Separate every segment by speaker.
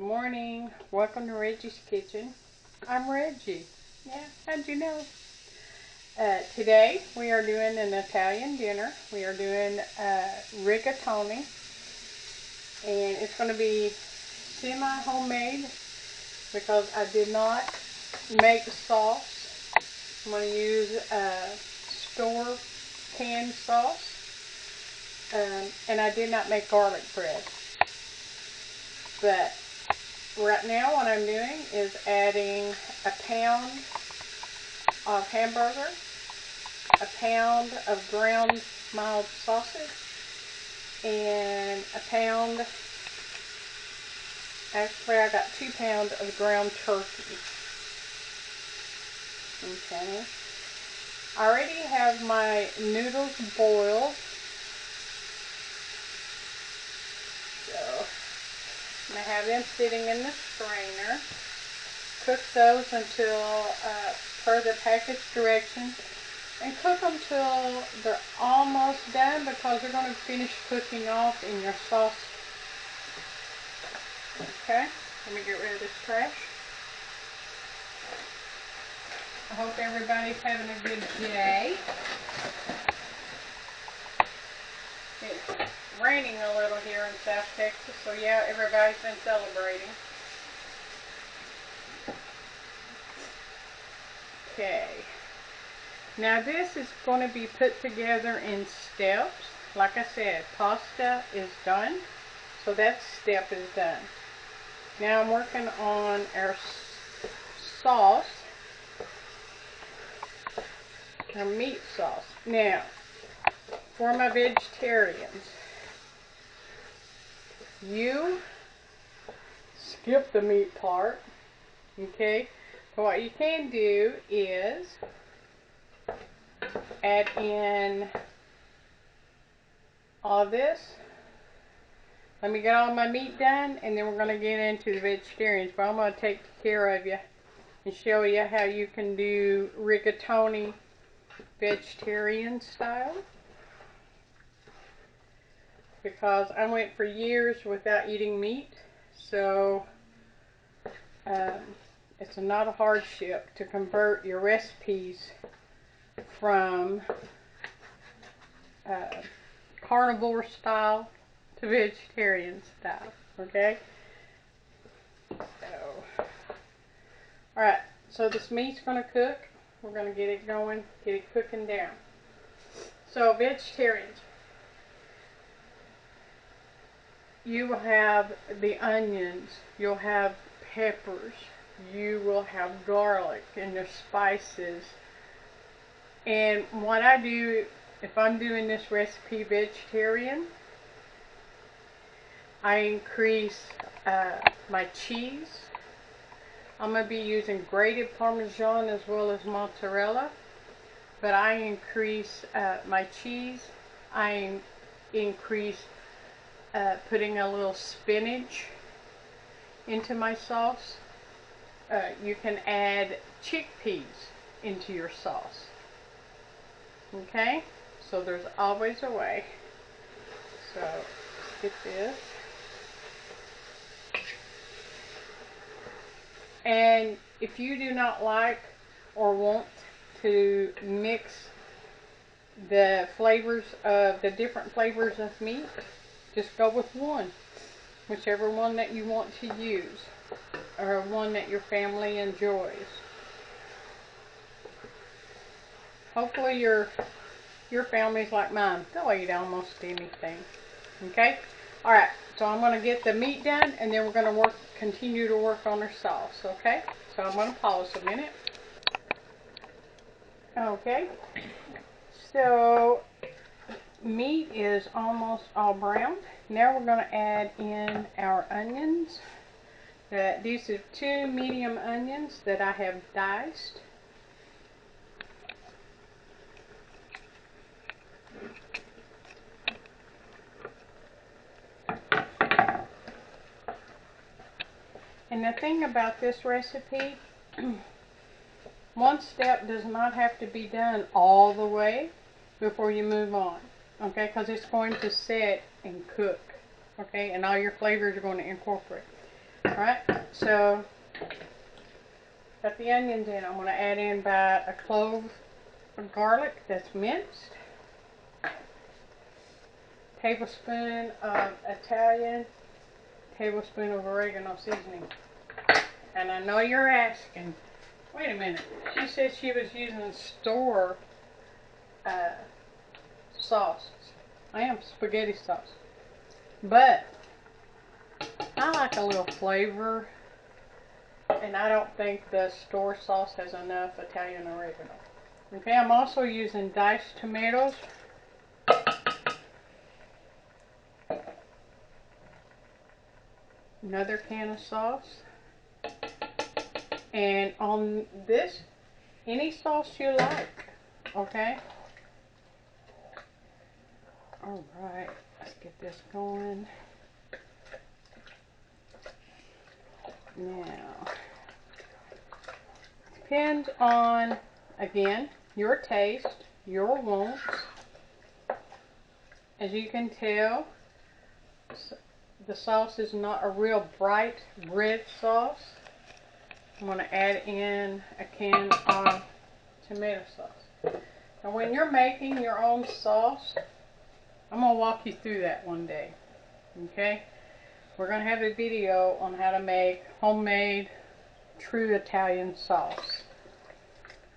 Speaker 1: morning. Welcome to Reggie's Kitchen. I'm Reggie. Yeah, how'd you know? Today we are doing an Italian dinner. We are doing rigatoni, and it's going to be semi-homemade because I did not make sauce. I'm going to use store canned sauce, and I did not make garlic bread. But right now what I'm doing is adding a pound of hamburger, a pound of ground mild sausage, and a pound, actually I got 2 pounds of ground turkey. Okay. I already have my noodles boiled. So I have them sitting in the strainer. Cook those until, per the package directions, and cook them till they're almost done because they're going to finish cooking off in your sauce. Okay, let me get rid of this trash. I hope everybody's having a good day. It's raining a little here in South Texas, so yeah, everybody's been celebrating. Okay. Now this is going to be put together in steps. Like I said, pasta is done, so that step is done. Now I'm working on our sauce, our meat sauce. Now, for my vegetarians, you skip the meat part, okay? So what you can do is add in all this. Let me get all my meat done, and then we're going to get into the vegetarians. But I'm going to take care of you and show you how you can do rigatoni vegetarian style. Because I went for years without eating meat, so it's not a hardship to convert your recipes from carnivore style to vegetarian style, okay? So, alright, so this meat's going to cook. We're going to get it going, get it cooking down. So, vegetarians, you will have the onions, you'll have peppers, you will have garlic and the spices. And what I do, if I'm doing this recipe vegetarian, I increase my cheese. I'm going to be using grated Parmesan as well as mozzarella. But I increase my cheese. I increase putting a little spinach into my sauce. You can add chickpeas into your sauce. Okay? So there's always a way. So let's get this. And if you do not like or want to mix the flavors of the different flavors of meat, just go with one, whichever one that you want to use, or one that your family enjoys. Hopefully your family's like mine. They'll eat almost anything. Okay? Alright, so I'm going to get the meat done, and then we're going to continue to work on our sauce, okay? So I'm going to pause a minute. Okay. So meat is almost all brown. Now we're going to add in our onions. These are 2 medium onions that I have diced. And the thing about this recipe, one step does not have to be done all the way before you move on, okay, because it's going to set and cook, okay, and all your flavors are going to incorporate. Alright, so got the onions in. I'm going to add in about a clove of garlic that's minced. Tablespoon of Italian, tablespoon of oregano seasoning. And I know you're asking, wait a minute, she said she was using store sauce. I am spaghetti sauce. But I like a little flavor, and I don't think the store sauce has enough Italian oregano. Okay, I'm also using diced tomatoes. Another can of sauce. And on this, any sauce you like, okay? Alright, let's get this going. Now, depends on, again, your taste, your wants. As you can tell, the sauce is not a real bright red sauce. I'm going to add in a can of tomato sauce. Now when you're making your own sauce, I'm going to walk you through that one day. Okay? We're going to have a video on how to make homemade true Italian sauce.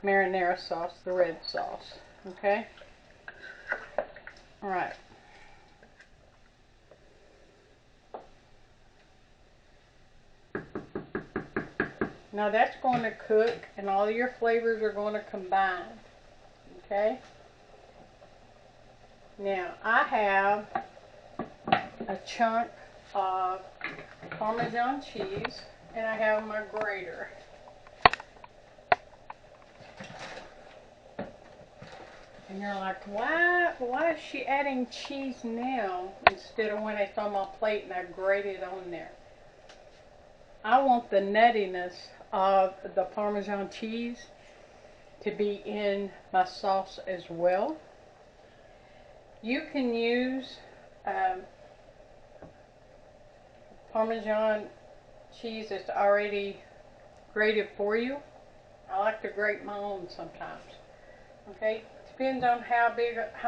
Speaker 1: Marinara sauce, the red sauce. Okay? Alright. Now that's going to cook and all your flavors are going to combine. Okay? Now I have a chunk of Parmesan cheese and I have my grater. And you're like, why is she adding cheese now instead of when it's on my plate and I grate it on there? I want the nuttiness of the Parmesan cheese to be in my sauce as well. You can use Parmesan cheese that's already grated for you. I like to grate my own sometimes. Okay, depends on how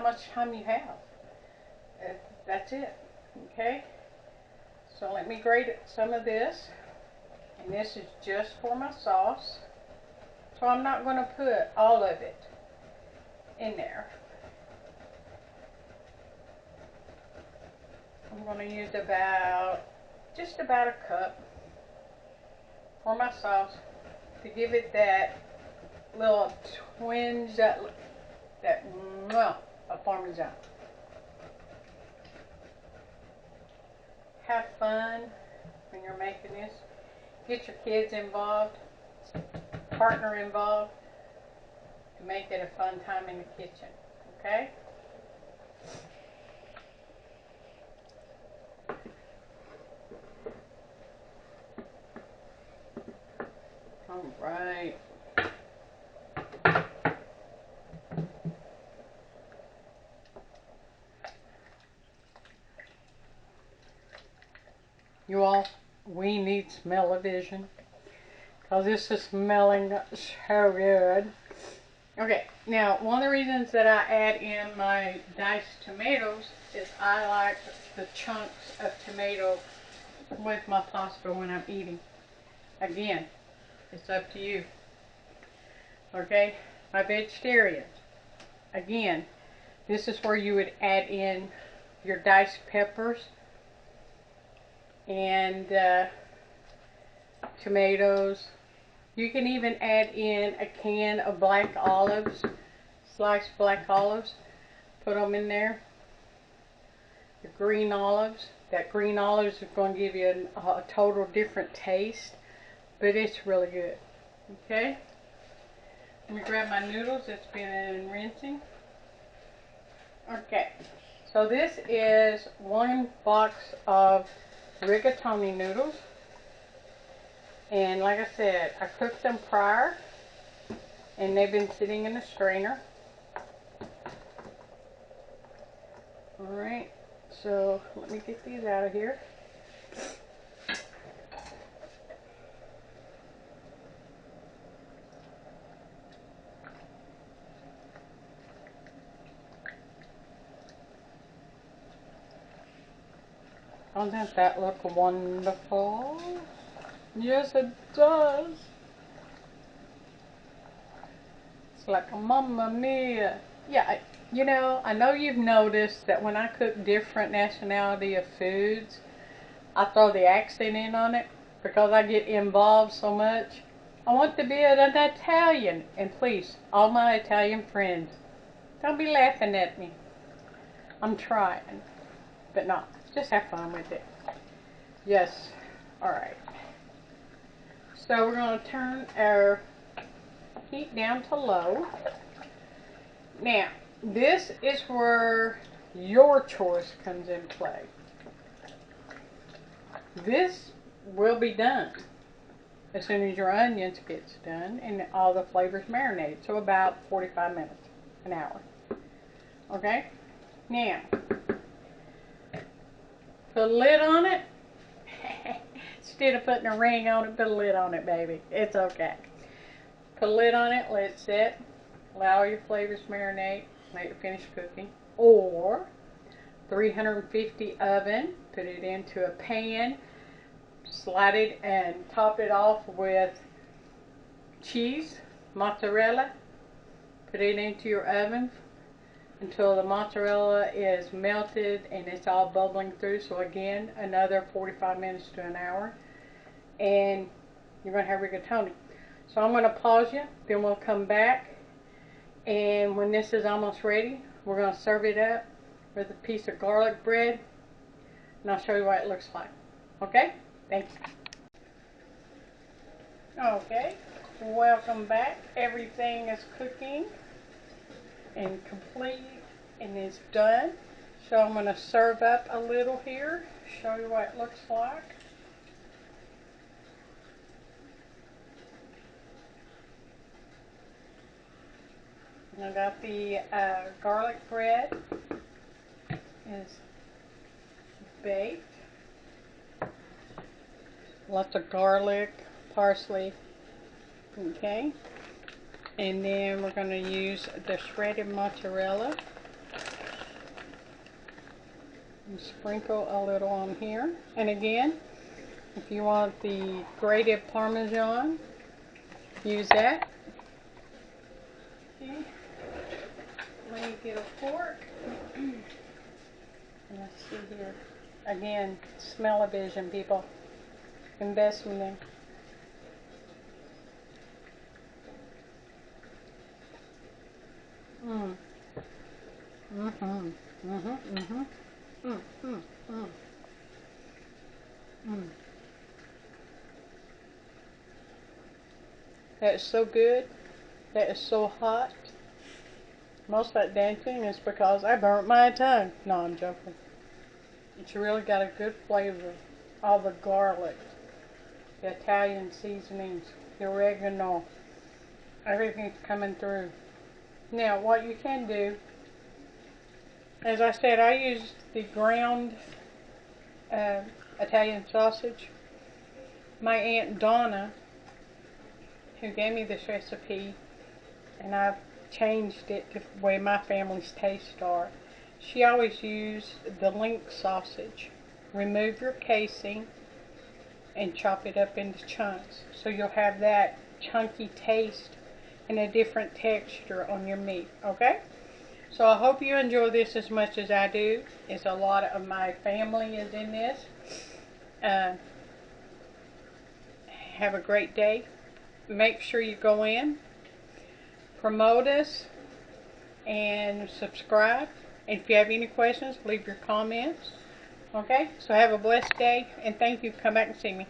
Speaker 1: much time you have. That's it. Okay, so let me grate some of this, and this is just for my sauce. So I'm not going to put all of it in there. I'm going to use just about a cup for my sauce to give it that little twinge, that of Parmesan. Have fun when you're making this. Get your kids involved, partner involved, to make it a fun time in the kitchen. Okay? All right. You all, we need smell-o-vision, because this is smelling so good. Okay, now one of the reasons that I add in my diced tomatoes is I like the chunks of tomato with my pasta when I'm eating. Again, it's up to you. Okay, my vegetarians. Again, this is where you would add in your diced peppers and tomatoes. You can even add in a can of black olives, sliced black olives. Put them in there. The green olives. That green olives is going to give you a total different taste, but it's really good. Okay? Let me grab my noodles that's been rinsing. Okay, so this is 1 box of rigatoni noodles. And like I said, I cooked them prior, and they've been sitting in a strainer. Alright, so let me get these out of here. Doesn't that look wonderful? Yes, it does. It's like Mamma Mia. Yeah, you know, I know you've noticed that when I cook different nationality of foods, I throw the accent in on it because I get involved so much. I want to be an Italian. And please, all my Italian friends, don't be laughing at me. I'm trying. But no, just have fun with it. Yes. Alright. So we're going to turn our heat down to low. Now, this is where your choice comes in play. This will be done as soon as your onions gets done and all the flavors marinate. So about 45 minutes, an hour. Okay? Now, put a lid on it. Instead of putting a ring on it, put a lid on it, baby. It's okay. Put a lid on it, let it sit. Allow your flavors to marinate. Let it finish cooking. Or 350 oven. Put it into a pan. Slide it and top it off with cheese, mozzarella. Put it into your oven until the mozzarella is melted and it's all bubbling through. So again, another 45 minutes to an hour. And you're going to have rigatoni. So I'm going to pause you, then we'll come back. And when this is almost ready, we're going to serve it up with a piece of garlic bread. And I'll show you what it looks like. Okay? Thanks. Okay, welcome back. Everything is cooking and complete and is done. So I'm going to serve up a little here, show you what it looks like. I got the garlic bread is baked. Lots of garlic, parsley, okay. And then we're going to use the shredded mozzarella and sprinkle a little on here. And again, if you want the grated Parmesan, use that. Okay. Let me get a fork. Let's see here. Again, smell-o-vision, people. Investment in. Mm. Mm-hmm. Mm-hmm. Mm-hmm. Mm. Mm. Mm. Mm. That is so good. That is so hot. Most of that dancing is because I burnt my tongue. No, I'm joking. It's really got a good flavor. All the garlic, the Italian seasonings, the oregano, everything's coming through. Now, what you can do, as I said, I used the ground Italian sausage. My Aunt Donna, who gave me this recipe, and I've changed it to the way my family's tastes are. She always used the link sausage. Remove your casing and chop it up into chunks. So you'll have that chunky taste and a different texture on your meat, okay? So I hope you enjoy this as much as I do. It's a lot of my family is in this. Have a great day. Make sure you go in, promote us, and subscribe. And if you have any questions, leave your comments. Okay? So have a blessed day, and thank you. Come back and see me.